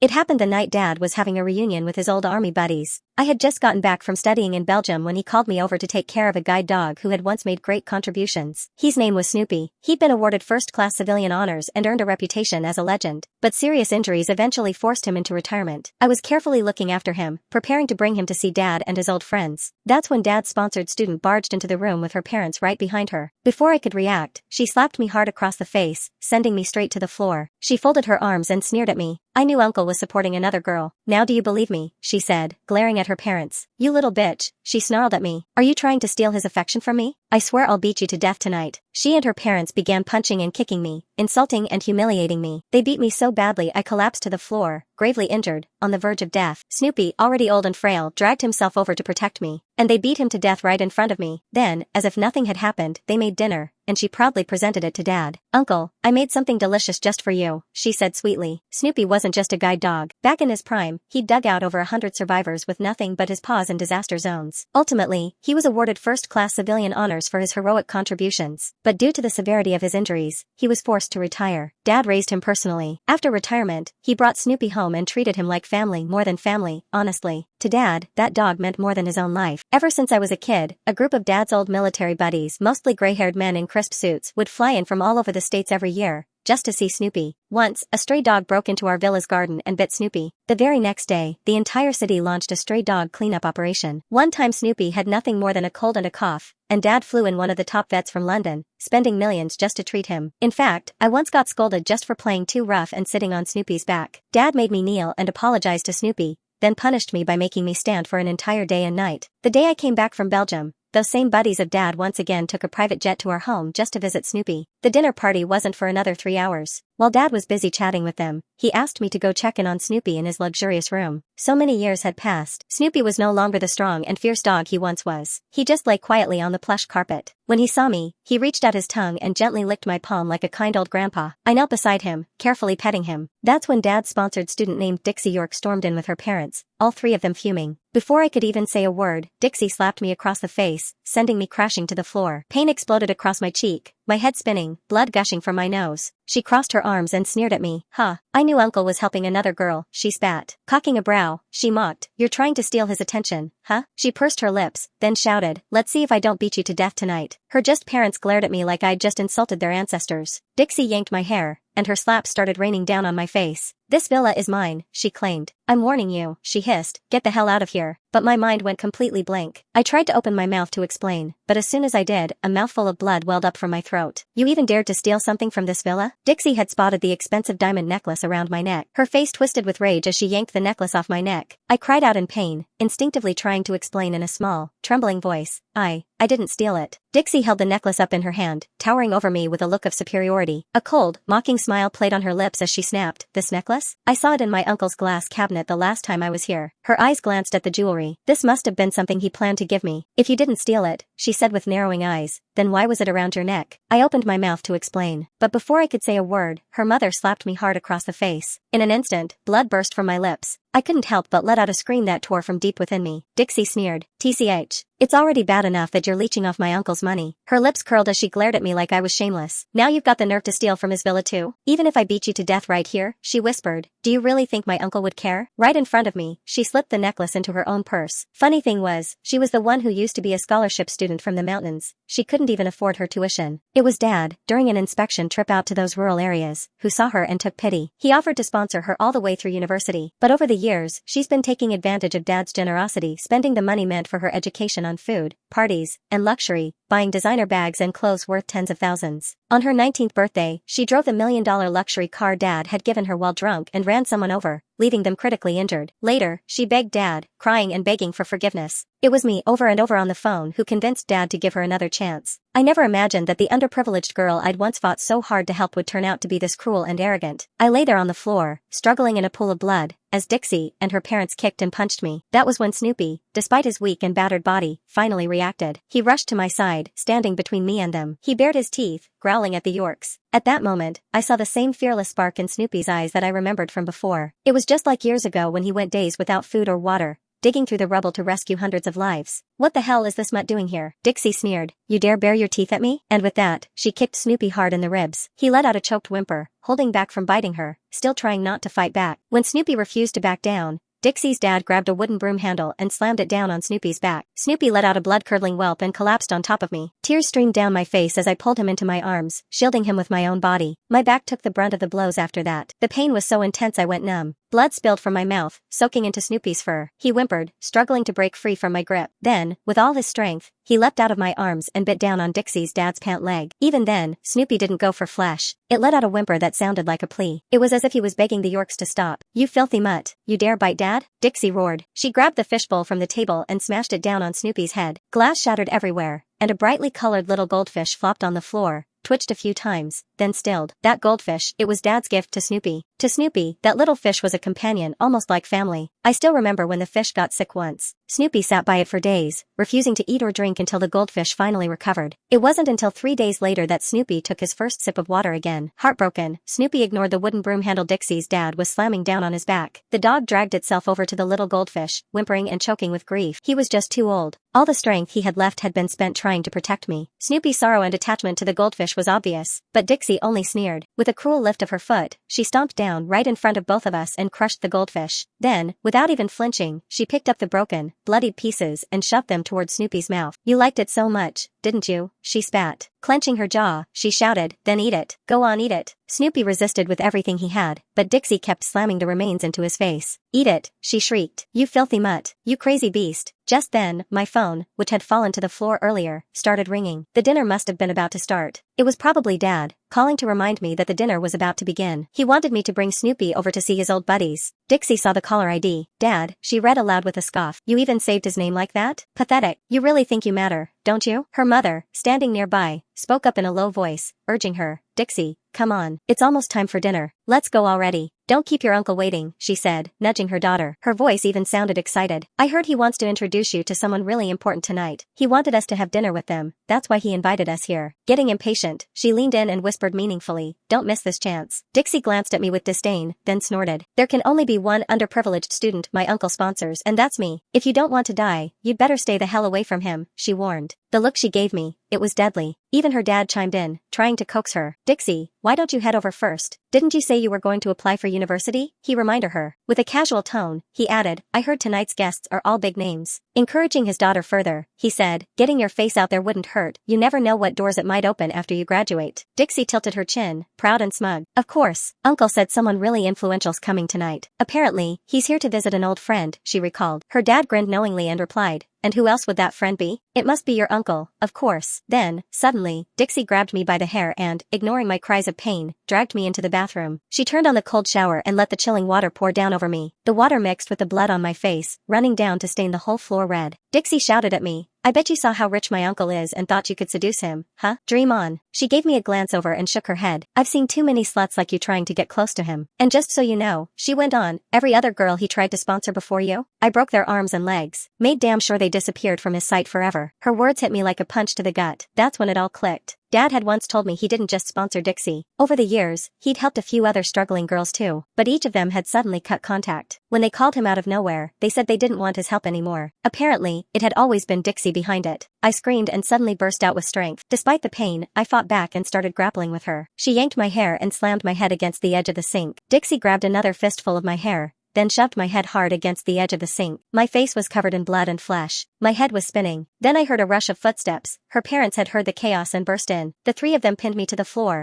It happened the night Dad was having a reunion with his old army buddies. I had just gotten back from studying in Belgium when he called me over to take care of a guide dog who had once made great contributions. His name was Snoopy. He'd been awarded first-class civilian honors and earned a reputation as a legend, but serious injuries eventually forced him into retirement. I was carefully looking after him, preparing to bring him to see Dad and his old friends. That's when Dad's sponsored student barged into the room with her parents right behind her. Before I could react, she slapped me hard across the face, sending me straight to the floor. She folded her arms and sneered at me. I knew Uncle was supporting another girl. Now do you believe me? She said, glaring at her parents. You little bitch, she snarled at me. Are you trying to steal his affection from me? I swear I'll beat you to death tonight. She and her parents began punching and kicking me, insulting and humiliating me. They beat me so badly I collapsed to the floor, gravely injured, on the verge of death. Snoopy, already old and frail, dragged himself over to protect me, and they beat him to death right in front of me. Then, as if nothing had happened, they made dinner, and she proudly presented it to Dad. Uncle, I made something delicious just for you, she said sweetly. Snoopy wasn't just a guide dog. Back in his prime, he'd dug out over 100 survivors with nothing but his paws in disaster zones. Ultimately, he was awarded first-class civilian honors for his heroic contributions, but due to the severity of his injuries, he was forced to retire. Dad raised him personally. After retirement, he brought Snoopy home and treated him like family, more than family, honestly. To Dad, that dog meant more than his own life. Ever since I was a kid, a group of Dad's old military buddies, mostly gray-haired men in crisp suits, would fly in from all over the states every year, just to see Snoopy. Once, a stray dog broke into our villa's garden and bit Snoopy. The very next day, the entire city launched a stray dog cleanup operation. One time Snoopy had nothing more than a cold and a cough, and Dad flew in one of the top vets from London, spending millions just to treat him. In fact, I once got scolded just for playing too rough and sitting on Snoopy's back. Dad made me kneel and apologize to Snoopy, then punished me by making me stand for an entire day and night. The day I came back from Belgium, those same buddies of Dad once again took a private jet to our home just to visit Snoopy. The dinner party wasn't for another 3 hours. While Dad was busy chatting with them, he asked me to go check in on Snoopy in his luxurious room. So many years had passed. Snoopy was no longer the strong and fierce dog he once was. He just lay quietly on the plush carpet. When he saw me, he reached out his tongue and gently licked my palm like a kind old grandpa. I knelt beside him, carefully petting him. That's when Dad's sponsored student named Dixie York stormed in with her parents, all 3 of them fuming. Before I could even say a word, Dixie slapped me across the face, sending me crashing to the floor. Pain exploded across my cheek, my head spinning, blood gushing from my nose. She crossed her arms and sneered at me. Huh, I knew Uncle was helping another girl, she spat. Cocking a brow, she mocked. You're trying to steal his attention, huh? She pursed her lips, then shouted, let's see if I don't beat you to death tonight. Her just parents glared at me like I'd just insulted their ancestors. Dixie yanked my hair, and her slaps started raining down on my face. This villa is mine, she claimed. I'm warning you, she hissed, get the hell out of here. But my mind went completely blank. I tried to open my mouth to explain, but as soon as I did, a mouthful of blood welled up from my throat. You even dared to steal something from this villa? Dixie had spotted the expensive diamond necklace around my neck. Her face twisted with rage as she yanked the necklace off my neck. I cried out in pain, instinctively trying to explain in a small, trembling voice. I didn't steal it. Dixie held the necklace up in her hand, towering over me with a look of superiority. A cold, mocking smile played on her lips as she snapped, this necklace? I saw it in my uncle's glass cabinet the last time I was here. Her eyes glanced at the jewelry. This must have been something he planned to give me. If you didn't steal it, she said with narrowing eyes, then why was it around your neck? I opened my mouth to explain, but before I could say a word, her mother slapped me hard across the face. In an instant, blood burst from my lips. I couldn't help but let out a scream that tore from deep within me. Dixie sneered, TCH. It's already bad enough that you're leeching off my uncle's money. Her lips curled as she glared at me like I was shameless. Now you've got the nerve to steal from his villa too? Even if I beat you to death right here, she whispered, do you really think my uncle would care? Right in front of me, she slipped the necklace into her own purse. Funny thing was, she was the one who used to be a scholarship student from the mountains. She couldn't even afford her tuition. It was Dad, during an inspection trip out to those rural areas, who saw her and took pity. He offered to sponsor her all the way through university. But over the years, she's been taking advantage of Dad's generosity, spending the money meant for her education on food, parties, and luxury, buying designer bags and clothes worth tens of thousands. On her 19th birthday, she drove the $1 million luxury car Dad had given her while drunk and ran someone over, leaving them critically injured. Later, she begged Dad, crying and begging for forgiveness. It was me over and over on the phone who convinced Dad to give her another chance. I never imagined that the underprivileged girl I'd once fought so hard to help would turn out to be this cruel and arrogant. I lay there on the floor, struggling in a pool of blood, as Dixie and her parents kicked and punched me. That was when Snoopy, despite his weak and battered body, finally reacted. He rushed to my side, standing between me and them. He bared his teeth, growling at the Yorks. At that moment, I saw the same fearless spark in Snoopy's eyes that I remembered from before. It was just like years ago when he went days without food or water, digging through the rubble to rescue hundreds of lives. What the hell is this mutt doing here? Dixie sneered. You dare bare your teeth at me? And with that, she kicked Snoopy hard in the ribs. He let out a choked whimper, holding back from biting her, still trying not to fight back. When Snoopy refused to back down, Dixie's dad grabbed a wooden broom handle and slammed it down on Snoopy's back. Snoopy let out a blood-curdling whelp and collapsed on top of me. Tears streamed down my face as I pulled him into my arms, shielding him with my own body. My back took the brunt of the blows after that. The pain was so intense I went numb. Blood spilled from my mouth, soaking into Snoopy's fur. He whimpered, struggling to break free from my grip. Then, with all his strength, he leapt out of my arms and bit down on Dixie's dad's pant leg. Even then, Snoopy didn't go for flesh. It let out a whimper that sounded like a plea. It was as if he was begging the Yorks to stop. You filthy mutt, you dare bite Dad? Dixie roared. She grabbed the fishbowl from the table and smashed it down on Snoopy's head. Glass shattered everywhere, and a brightly colored little goldfish flopped on the floor, twitched a few times, then stilled. That goldfish, it was Dad's gift to Snoopy. To Snoopy, that little fish was a companion almost like family. I still remember when the fish got sick once. Snoopy sat by it for days, refusing to eat or drink until the goldfish finally recovered. It wasn't until 3 days later that Snoopy took his first sip of water again. Heartbroken, Snoopy ignored the wooden broom handle Dixie's dad was slamming down on his back. The dog dragged itself over to the little goldfish, whimpering and choking with grief. He was just too old. All the strength he had left had been spent trying to protect me. Snoopy's sorrow and attachment to the goldfish was obvious, but Dixie only sneered. With a cruel lift of her foot, she stomped down right in front of both of us and crushed the goldfish. Then, without even flinching, she picked up the broken, bloodied pieces and shoved them toward Snoopy's mouth. You liked it so much, didn't you? She spat. Clenching her jaw, she shouted, then eat it. Go on, eat it. Snoopy resisted with everything he had, but Dixie kept slamming the remains into his face. Eat it, she shrieked. You filthy mutt. You crazy beast. Just then, my phone, which had fallen to the floor earlier, started ringing. The dinner must have been about to start. It was probably Dad, calling to remind me that the dinner was about to begin. He wanted me to bring Snoopy over to see his old buddies. Dixie saw the caller ID. Dad, she read aloud with a scoff. You even saved his name like that? Pathetic. You really think you matter, don't you? Her mother, standing nearby, spoke up in a low voice, urging her. Dixie, come on. It's almost time for dinner. Let's go already. Don't keep your uncle waiting, she said, nudging her daughter. Her voice even sounded excited. I heard he wants to introduce you to someone really important tonight. He wanted us to have dinner with them. That's why he invited us here. Getting impatient, she leaned in and whispered meaningfully, don't miss this chance. Dixie glanced at me with disdain, then snorted. There can only be one underprivileged student my uncle sponsors, and that's me. If you don't want to die, you'd better stay the hell away from him, she warned. The look she gave me, it was deadly. Even her dad chimed in, trying to coax her. Dixie, why don't you head over first? Didn't you say you were going to apply for university? He reminded her. With a casual tone, he added, I heard tonight's guests are all big names. Encouraging his daughter further, he said, getting your face out there wouldn't hurt. You never know what doors it might open after you graduate. Dixie tilted her chin, proud and smug. Of course, Uncle said someone really influential's coming tonight. Apparently, he's here to visit an old friend, she recalled. Her dad grinned knowingly and replied, and who else would that friend be? It must be your uncle, of course. Then, suddenly, Dixie grabbed me by the hair and, ignoring my cries of pain, dragged me into the bathroom. She turned on the cold shower and let the chilling water pour down over me. The water mixed with the blood on my face, running down to stain the whole floor red. Dixie shouted at me. I bet you saw how rich my uncle is and thought you could seduce him, huh? Dream on. She gave me a glance over and shook her head. I've seen too many sluts like you trying to get close to him. And just so you know, she went on, every other girl he tried to sponsor before you, I broke their arms and legs, made damn sure they disappeared from his sight forever. Her words hit me like a punch to the gut. That's when it all clicked. Dad had once told me he didn't just sponsor Dixie. Over the years, he'd helped a few other struggling girls too, but each of them had suddenly cut contact. When they called him out of nowhere, they said they didn't want his help anymore. Apparently, it had always been Dixie behind it. I screamed and suddenly burst out with strength. Despite the pain, I fought back and started grappling with her. She yanked my hair and slammed my head against the edge of the sink. Dixie grabbed another fistful of my hair, then shoved my head hard against the edge of the sink. My face was covered in blood and flesh. My head was spinning. Then I heard a rush of footsteps. Her parents had heard the chaos and burst in. The three of them pinned me to the floor,